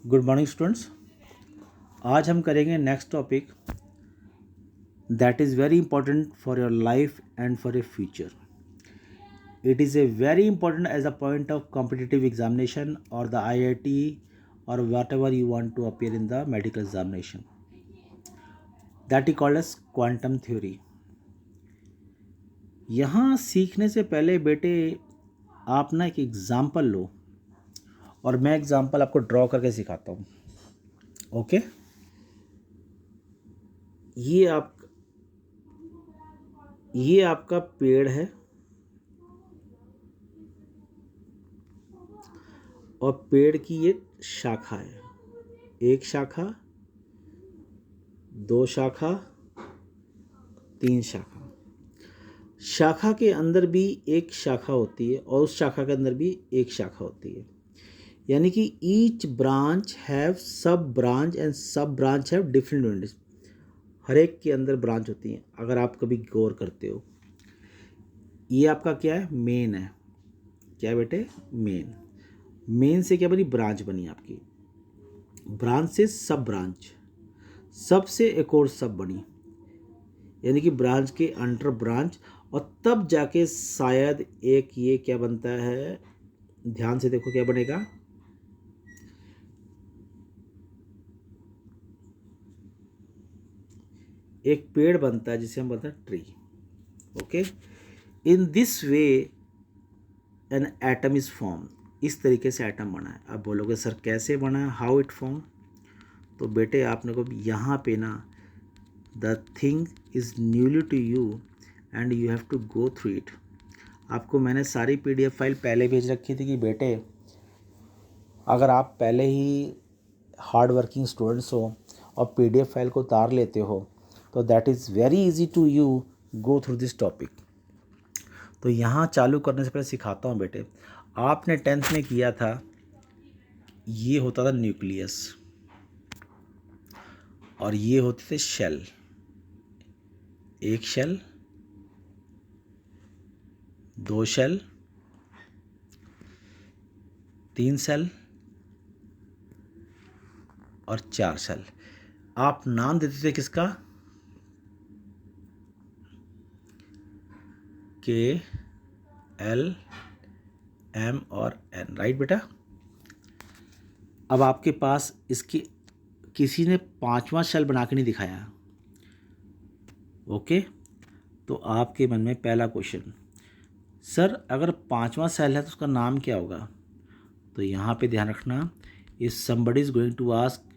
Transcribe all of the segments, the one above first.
Good morning students. आज हम करेंगे next topic that is very important for your life and for your future. It is a very important as a point of competitive examination और the IIT or whatever you want to appear in the medical examination. That is called as quantum theory. यहाँ सीखने से पहले बेटे आप ना एक example लो और मैं एग्जाम्पल आपको ड्रॉ करके सिखाता हूँ. ओके ये आपका पेड़ है और पेड़ की ये शाखा है. एक शाखा, दो शाखा, तीन शाखा. शाखा के अंदर भी एक शाखा होती है और उस शाखा के अंदर भी एक शाखा होती है. यानी कि ईच ब्रांच हैव सब ब्रांच एंड सब ब्रांच हैव डिफरेंट यूनिट्स. हर एक के अंदर ब्रांच होती हैं. अगर आप कभी गौर करते हो, ये आपका क्या है? मेन है. क्या है बेटे? मेन. मेन से क्या बनी? ब्रांच बनी आपकी. ब्रांच से सब ब्रांच, सब से एक और सब बनी. यानी कि ब्रांच के अंडर ब्रांच, और तब जाके शायद एक ये क्या बनता है, ध्यान से देखो क्या बनेगा. एक पेड़ बनता है जिसे हम बोलते हैं tree. Okay, in this way an atom is form. इस तरीके से एटम बना है. आप बोलोगे सर कैसे बना है, हाउ इट फॉर्म? तो बेटे आपने को यहाँ पे ना, the thing is newly to you and you have to go through it. आपको मैंने सारी PDF फाइल पहले भेज रखी थी कि बेटे अगर आप पहले ही हार्ड वर्किंग स्टूडेंट्स हो और PDF फाइल को उतार लेते हो तो that is very easy to you go through this topic. तो यहाँ चालू करने से पहले सिखाता हूँ बेटे. आपने 10th में किया था, ये होता था न्यूक्लियस और ये होते थे शेल. एक शेल, दो शेल, तीन सेल और चार सेल. आप नाम देते थे किसका? K, L, M और N. राइट बेटा. अब आपके पास इसकी किसी ने पांचवा शेल बना के नहीं दिखाया. ओके, तो आपके मन में पहला क्वेश्चन, सर अगर पांचवा सेल है तो उसका नाम क्या होगा? तो यहाँ पे ध्यान रखना, if somebody is going to ask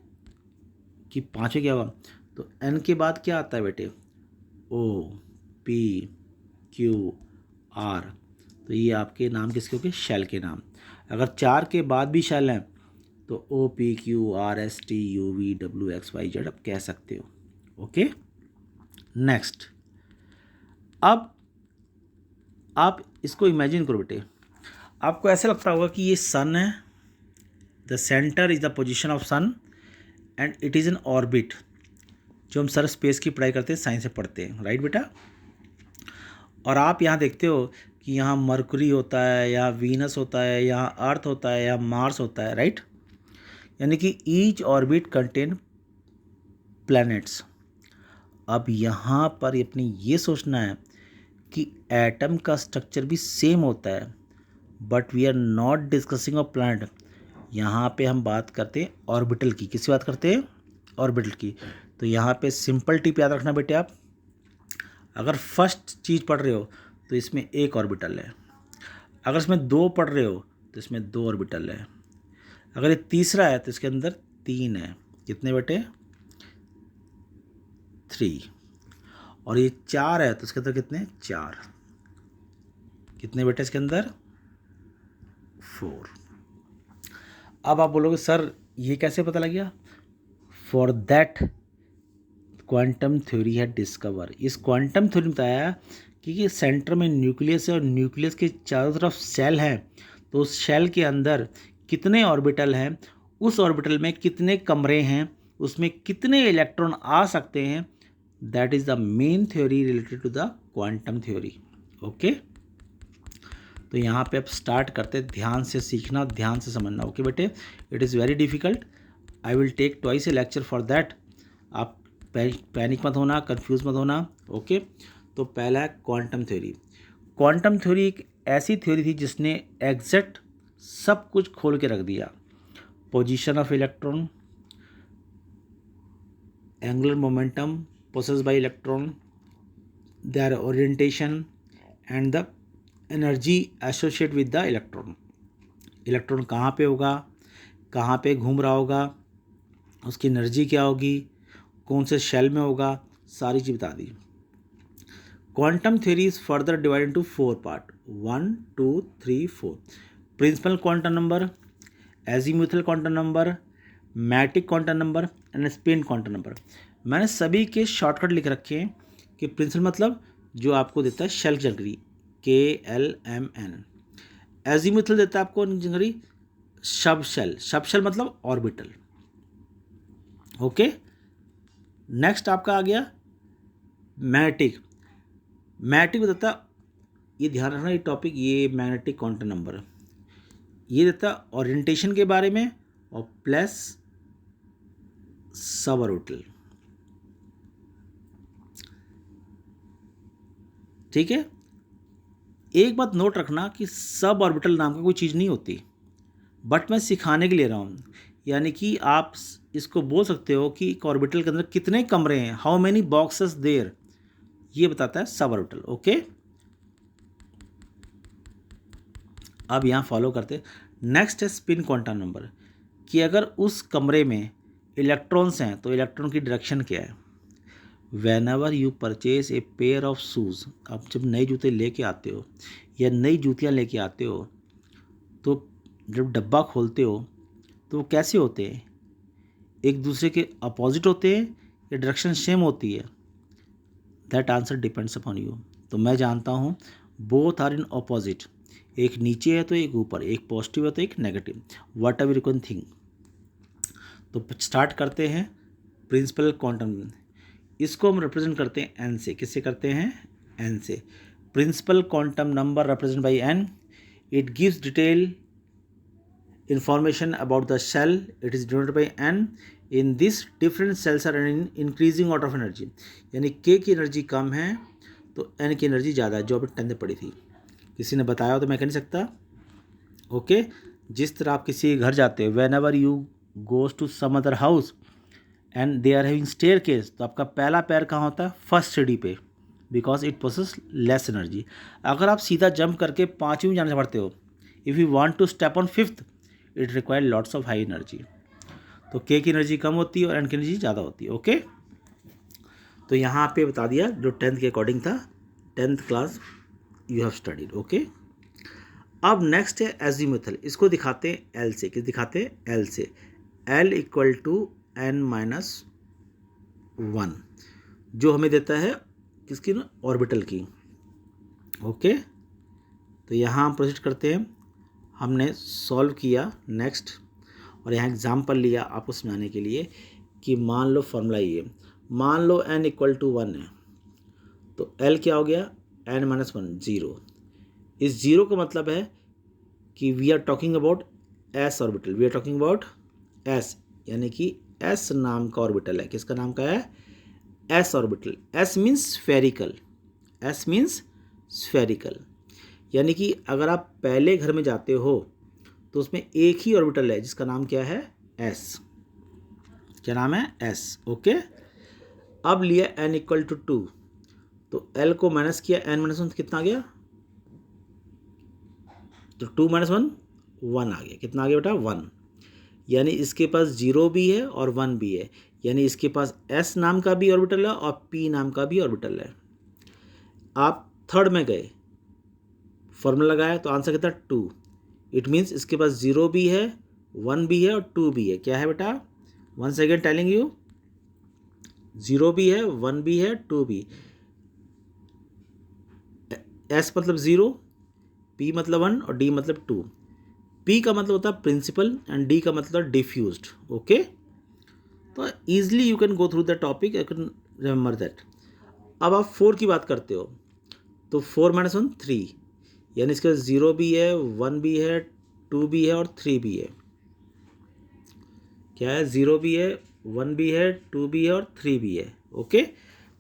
कि पांचवा क्या होगा, तो N के बाद क्या आता है बेटे? O, P, Q, R. तो ये आपके नाम किसके हो गए? शेल के नाम. अगर चार के बाद भी शेल हैं तो O, P, Q, R, S, T, U, V, W, X, Y, Z आप कह सकते हो. Okay, next. अब आप इसको इमेजिन करो बेटे. आपको ऐसा लगता होगा कि ये सन है, the centre is the position of sun and it is an orbit. जो हम सर स्पेस की पढ़ाई करते हैं, साइंस से पढ़ते हैं. राइट बेटा. और आप यहाँ देखते हो कि यहाँ मरकुरी होता है, यहाँ वीनस होता है, यहाँ अर्थ होता है, यहाँ मार्स होता है. राइट. यानी कि ईच ऑर्बिट कंटेन प्लैनेट्स. अब यहाँ पर अपने ये सोचना है कि एटम का स्ट्रक्चर भी सेम होता है, but we are not discussing a planet. यहाँ पे हम बात करते हैं ऑर्बिटल की. किसकी बात करते हैं? ऑर्बिटल की. तो यहाँ पे सिंपल टिप याद रखना बेटे. आप अगर फर्स्ट चीज़ पढ़ रहे हो तो इसमें एक ऑर्बिटल है. अगर इसमें दो पढ़ रहे हो तो इसमें दो ऑर्बिटल है. अगर ये तीसरा है तो इसके अंदर तीन है. कितने बेटे? 3. और ये 4 है तो इसके अंदर कितने? 4. कितने बेटे इसके अंदर? 4. अब आप बोलोगे सर ये कैसे पता लग गया? फॉर दैट क्वांटम थ्योरी है डिस्कवर. इस क्वांटम थ्योरी में बताया कि ये सेंटर में न्यूक्लियस है और न्यूक्लियस के चारों तरफ सेल हैं. तो उस सेल के अंदर कितने ऑर्बिटल हैं, उस ऑर्बिटल में कितने कमरे हैं, उसमें कितने इलेक्ट्रॉन आ सकते हैं. That is the main theory related to the quantum theory. Okay, तो यहाँ पे अब स्टार्ट करते. ध्यान से सीखना, ध्यान से समझना. ओके बेटे, it is very difficult. I will take twice a lecture for that. आप पैनिक मत होना, कंफ्यूज मत होना। ओके, तो पहला है क्वांटम थ्योरी। क्वांटम थ्योरी एक ऐसी थ्योरी थी जिसने एग्जैक्ट सब कुछ खोल के रख दिया। Position of electron, angular momentum possessed bye electron, their orientation and the energy associated with the electron। Electron कहाँ पे होगा, कहाँ पे घूम रहा होगा, उसकी एनर्जी क्या होगी, कौन से शेल में होगा, सारी चीज़ बता दी। Quantum theory is further divide into 4 part, 1 2 3 4। Principal quantum number, azimuthal quantum number, magnetic quantum number and spin quantum number. मैंने सभी के शॉर्टकट लिख रखे हैं कि प्रिंसिपल मतलब जो आपको देता है शेल जानकारी, KLMN। एजीम्यूथल देता है आपको जानकारी सब शेल, सब शेल मतलब ऑर्बिटल। ओके, नेक्स्ट आपका आ गया मैग्नेटिक। मैग्नेटिक बताता, ये ध्यान रखना ये टॉपिक, ये मैग्नेटिक क्वांटम नंबर ये देता ओरिएंटेशन के बारे में और प्लस सब ऑर्बिटल। ठीक है, एक बात नोट रखना कि सब ऑर्बिटल नाम का कोई चीज़ नहीं होती, बट मैं सिखाने के लिए रहा हूँ। यानी कि आप इसको बोल सकते हो कि एक ऑर्बिटल के अंदर कितने कमरे हैं, हाउ मेनी बॉक्सेस देयर, ये बताता है सब ऑर्बिटल। ओके, अब यहाँ फॉलो करते। नेक्स्ट है स्पिन क्वांटम नंबर, कि अगर उस कमरे में इलेक्ट्रॉन्स हैं तो इलेक्ट्रॉन की डायरेक्शन क्या है। When ever you purchase a pair of shoes, आप जब नए जूते लेके आते हो या नई जूतियाँ लेके आते हो तो जब डब्बा खोलते हो तो वो कैसे होते हैं, एक दूसरे के अपोजिट होते हैं या डायरेक्शन सेम होती है। That answer depends upon you. तो मैं जानता हूँ बोथ आर इन अपोजिट, एक नीचे है तो एक ऊपर, एक पॉजिटिव है तो एक negative, what ever you can think. तो स्टार्ट करते हैं प्रिंसिपल क्वांटम। इसको हम रिप्रेजेंट करते हैं एन से। किससे करते हैं, एन से। Principal quantum number represent by n. It gives detail information about the shell, it is denoted by n। in this different cells are in increasing order of energy, यानी k की energy कम है तो n की energy ज़्यादा है, जो अभी 10 में पड़ी थी। किसी ने बताया हो तो मैं कह नहीं सकता। ओके, जिस तरह आप किसी घर जाते हो, whenever you goes to some other house and they are having staircase, तो आपका पहला पैर कहाँ होता है, फर्स्ट सीढ़ी पे, because it possess less energy. अगर आप सीधा जंप करके 5वीं में जाना पड़ते हो, if you want to step on 5th, it require lots of high energy. तो के की एनर्जी कम होती है और एन की एनर्जी ज़्यादा होती है। ओके, तो यहाँ पे बता दिया जो 10th के अकॉर्डिंग था, 10th class you have studied. Okay, अब नेक्स्ट है एजीम्यूथल। इसको दिखाते हैं एल से। किस दिखाते हैं, एल से। एल इक्वल टू n-1, जो हमें देता है किसकी ना, ऑर्बिटल की। ओके, तो यहाँ हम प्रोसीड करते हैं। हमने सॉल्व किया नेक्स्ट, और यहाँ एग्जाम्पल लिया आपको समझाने के लिए कि मान लो फॉर्मूला ये, मान लो n इक्वल टू 1 है तो l क्या हो गया, n-1, 0। इस जीरो का मतलब है कि we are talking about s orbital, we are talking about s, यानी कि s नाम का ऑर्बिटल है। किसका नाम का है, s orbital. s means spherical, s means spherical, यानी कि अगर आप पहले घर में जाते हो तो उसमें एक ही ऑर्बिटल है जिसका नाम क्या है, s। क्या नाम है, s। ओके, अब लिया n इक्वल टू 2, तो l को माइनस किया, n-1 कितना आ गया, तो 2-1 1 आ गया। कितना आ गया बेटा, 1। यानी इसके पास 0 भी है और 1 भी है, यानी इसके पास s नाम का भी ऑर्बिटल है और p नाम का भी ऑर्बिटल है। आप थर्ड में गए, फॉर्मूला लगाया तो आंसर कितना, 2। इट मीन्स इसके पास 0 भी है, 1 भी है और 2 भी है। क्या है बेटा, वंस अगेन टेलिंग यू, 0 भी है, 1 भी है, 2 भी। s मतलब 0, p मतलब 1 और d मतलब 2। p का मतलब होता है प्रिंसिपल एंड d का मतलब डिफ्यूज्ड। ओके, तो easily you can go through the topic, you can remember that. अब आप 4 की बात करते हो तो 4-1 3, यानी इसके 0 भी है, 1 भी है, 2 भी है और 3 भी है। क्या है, 0 भी है, 1 भी है, 2 भी है और 3 भी है। ओके,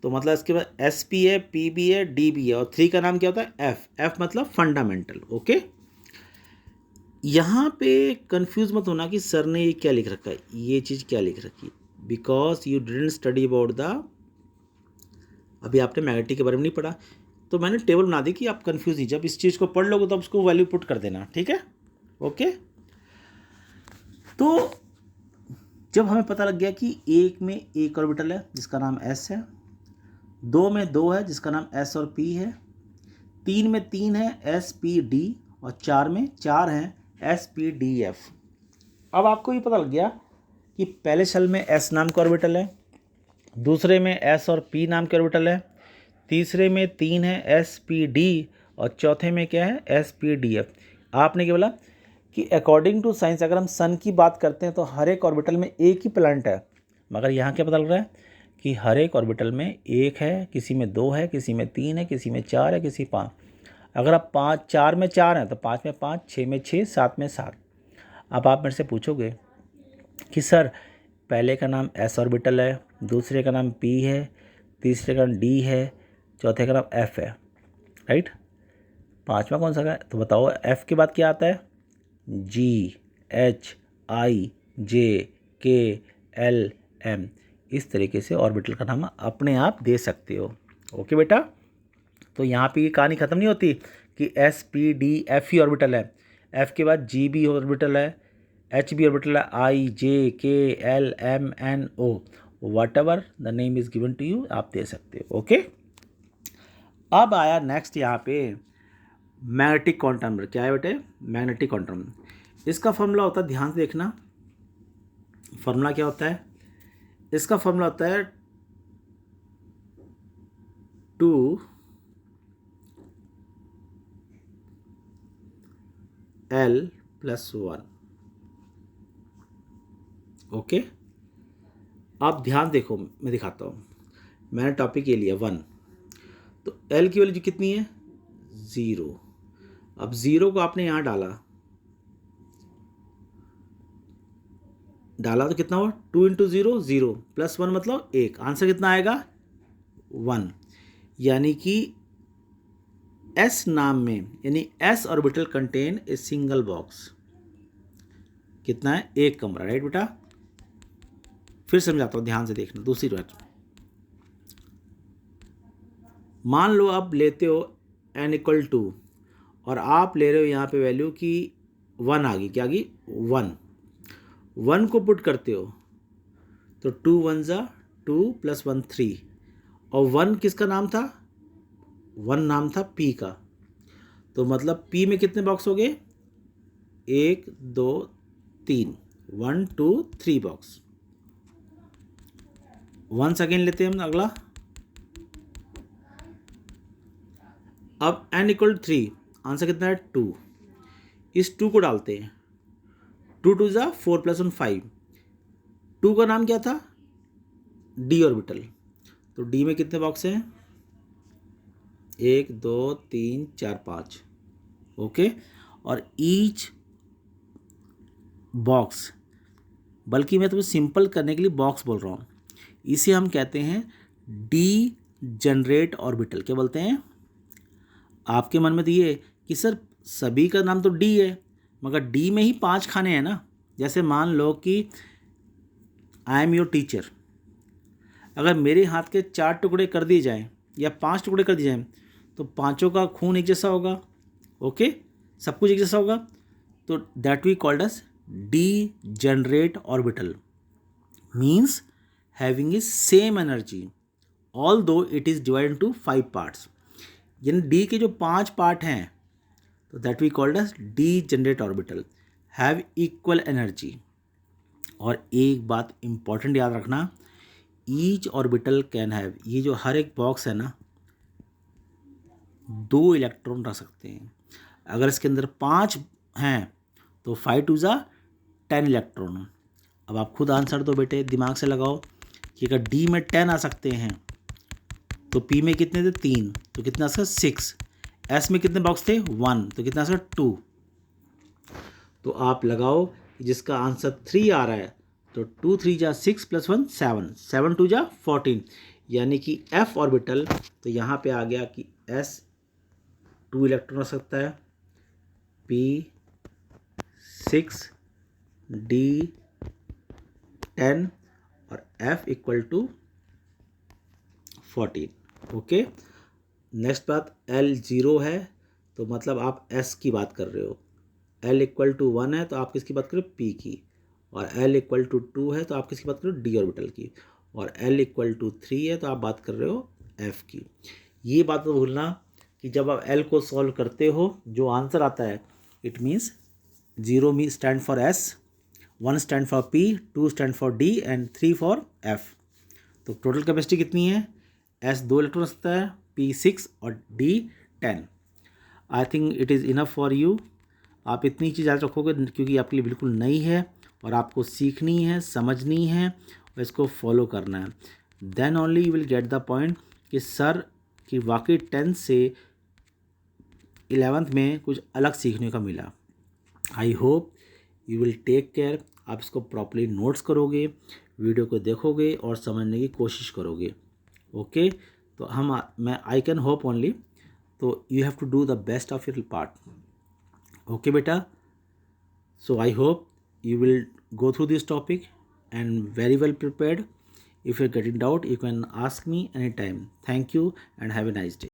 तो मतलब इसके बाद एस भी है, पी भी है, डी भी है और 3 का नाम क्या होता है, एफ। एफ मतलब फंडामेंटल। ओके, यहाँ पे कंफ्यूज मत होना कि सर ने ये क्या लिख रखा है, ये चीज़ क्या लिख रखी है, because you didn't study about the, अभी आपने मैग्नेटिक के बारे में नहीं पढ़ा, तो मैंने टेबल बना दी कि आप कंफ्यूज नहीं, जब इस चीज़ को पढ़ लोगे तो आप उसको वैल्यू पुट कर देना, ठीक है। ओके, तो जब हमें पता लग गया कि एक में एक ऑर्बिटल है जिसका नाम एस है, 2 में 2 है जिसका नाम एस और पी है, 3 में 3 है एस पी डी और 4 में 4 हैं एस पी डी एफ। अब आपको ये पता लग गया कि पहले सेल में एस नाम का ऑर्बिटल है, दूसरे में एस और पी नाम के ऑर्बिटल है, तीसरे में 3 है एस पी डी और चौथे में क्या है, एस पी डी एफ। आपने क्या बोला कि अकॉर्डिंग टू साइंस अगर हम सन की बात करते हैं तो हर एक ऑर्बिटल में एक ही प्लैनेट है, मगर यहाँ क्या पता लग रहा है कि हर एक ऑर्बिटल में एक है, किसी में 2 है, किसी में 3 है, किसी में 4 है, किसी 5। अगर आप 4 में 4 हैं तो 5 में 5, 6 में 6, 7 में 7। अब आप मेरे से पूछोगे कि सर पहले का नाम एस ऑर्बिटल है, दूसरे का नाम पी है, तीसरे का नाम डी है, चौथे का नाम एफ है, राइट। पांचवा कौन सा है, तो बताओ एफ के बाद क्या आता है, जी H I J K L M. इस तरीके से ऑर्बिटल का नाम अपने आप दे सकते हो। ओके बेटा, तो यहाँ पे ये कहानी ख़त्म नहीं होती कि एस पी डी एफ ही ऑर्बिटल है, एफ के बाद जी भी ऑर्बिटल है, एच भी ऑर्बिटल है, I J K L M N O, whatever the name is given to you, आप दे सकते हो। ओके, अब आया नेक्स्ट यहाँ पे मैग्नेटिक क्वांटम नंबर। क्या है बेटे, मैग्नेटिक क्वांटम। इसका फॉर्मूला होता है, ध्यान से देखना, फॉर्मूला क्या होता है, इसका फॉर्मूला होता है 2 L + 1। ओके, आप ध्यान देखो, मैं दिखाता हूँ, मैंने टॉपिक ये लिया 1, तो L की वैल्यू कितनी है, 0। अब 0 को आपने यहाँ डाला तो कितना हुआ, 2 × 0 0 + 1 मतलब 1, आंसर कितना आएगा 1। यानी कि S नाम में, यानी S orbital contain a single box, कितना है, एक कमरा, राइट बेटा। फिर समझाता हूँ, ध्यान से देखना, दूसरी बात, मान लो आप लेते हो n = 2 और आप ले रहे हो यहाँ पे वैल्यू की 1 आ गई, क्या आ गई 1, 1 को पुट करते हो तो 2 × 1 = 2 + 1 3, और 1 किसका नाम था, 1 नाम था P का, तो मतलब P में कितने बॉक्स हो गए, 1 2 3, 1 2 3 बॉक्स। 1 सेकेंड लेते हैं हम अगला। अब n = 3, आंसर कितना है 2, इस 2 को डालते हैं, 2 2 = 4 + 1 5, 2 का नाम क्या था, D ऑर्बिटल, तो D में कितने बॉक्स हैं, 1 2 3 4 5। ओके, और ईच बॉक्स, बल्कि मैं तुम्हें सिंपल करने के लिए बॉक्स बोल रहा हूँ, इसे हम कहते हैं डी जनरेट ऑर्बिटल। क्या बोलते हैं, आपके मन में तो ये कि सर सभी का नाम तो डी है, मगर डी में ही 5 खाने हैं ना। जैसे मान लो कि आई एम योर टीचर, अगर मेरे हाथ के 4 टुकड़े कर दिए जाएं या 5 टुकड़े कर दिए जाएं तो पांचों का खून एक जैसा होगा। ओके, सब कुछ एक जैसा होगा, तो that we called as degenerate orbital, means having a same energy although it is divided into 5 parts. यानी डी के जो 5 पार्ट हैं तो that we called as degenerate orbital, have equal energy. और एक बात इंपॉर्टेंट याद रखना, ईच ऑर्बिटल कैन हैव, ये जो हर एक बॉक्स है ना 2 इलेक्ट्रॉन रख सकते हैं। अगर इसके अंदर 5 हैं तो 5 2 = 10 इलेक्ट्रॉन। अब आप खुद आंसर दो बेटे, दिमाग से लगाओ कि अगर डी में 10 आ सकते हैं तो पी में कितने थे 3, तो कितना इसका 6, एस में कितने बॉक्स थे 1, तो कितना इसका 2। तो आप लगाओ, जिसका आंसर 3 आ रहा है तो 2 3 जा 6 + 1 7, 7 2 जा 14, यानी कि f ऑर्बिटल, तो यहाँ पे आ गया कि s 2 इलेक्ट्रॉन हो सकता है, p 6, d 10 और f = 14। ओके, नेक्स्ट बात, L 0 है तो मतलब आप S की बात कर रहे हो, L = 1 है तो आप किसकी बात कर रहे हो, P की, और L = 2 है तो आप किसकी बात कर रहे हो, D ऑर्बिटल की, और L = 3 है तो आप बात कर रहे हो F की। ये बात तो भूलना कि जब आप L को सॉल्व करते हो जो आंसर आता है, it means 0 me stand for S, 1 stand for P, 2 stand for D and 3 for F। तो टोटल कैपेसिटी कितनी है, S 2 इलेक्ट्रॉन सकता है, P 6 और D 10। I think it is enough for you. आप इतनी चीज़ याद रखोगे क्योंकि आपके लिए बिल्कुल नई है और आपको सीखनी है, समझनी है और इसको फॉलो करना है। Then only you will get the point कि सर कि वाकई 10th से 11th में कुछ अलग सीखने का मिला। I hope you will take care. आप इसको प्रॉपरली नोट्स करोगे, वीडियो को देखोगे और समझने की कोशिश करोगे। ओके, तो मैं आई कैन होप ओनली, तो you have to do the best of your part. Okay बेटा, so I hope you will go through this topic and very well prepared. If you're getting doubt, you can ask me anytime. Thank you and have a nice day.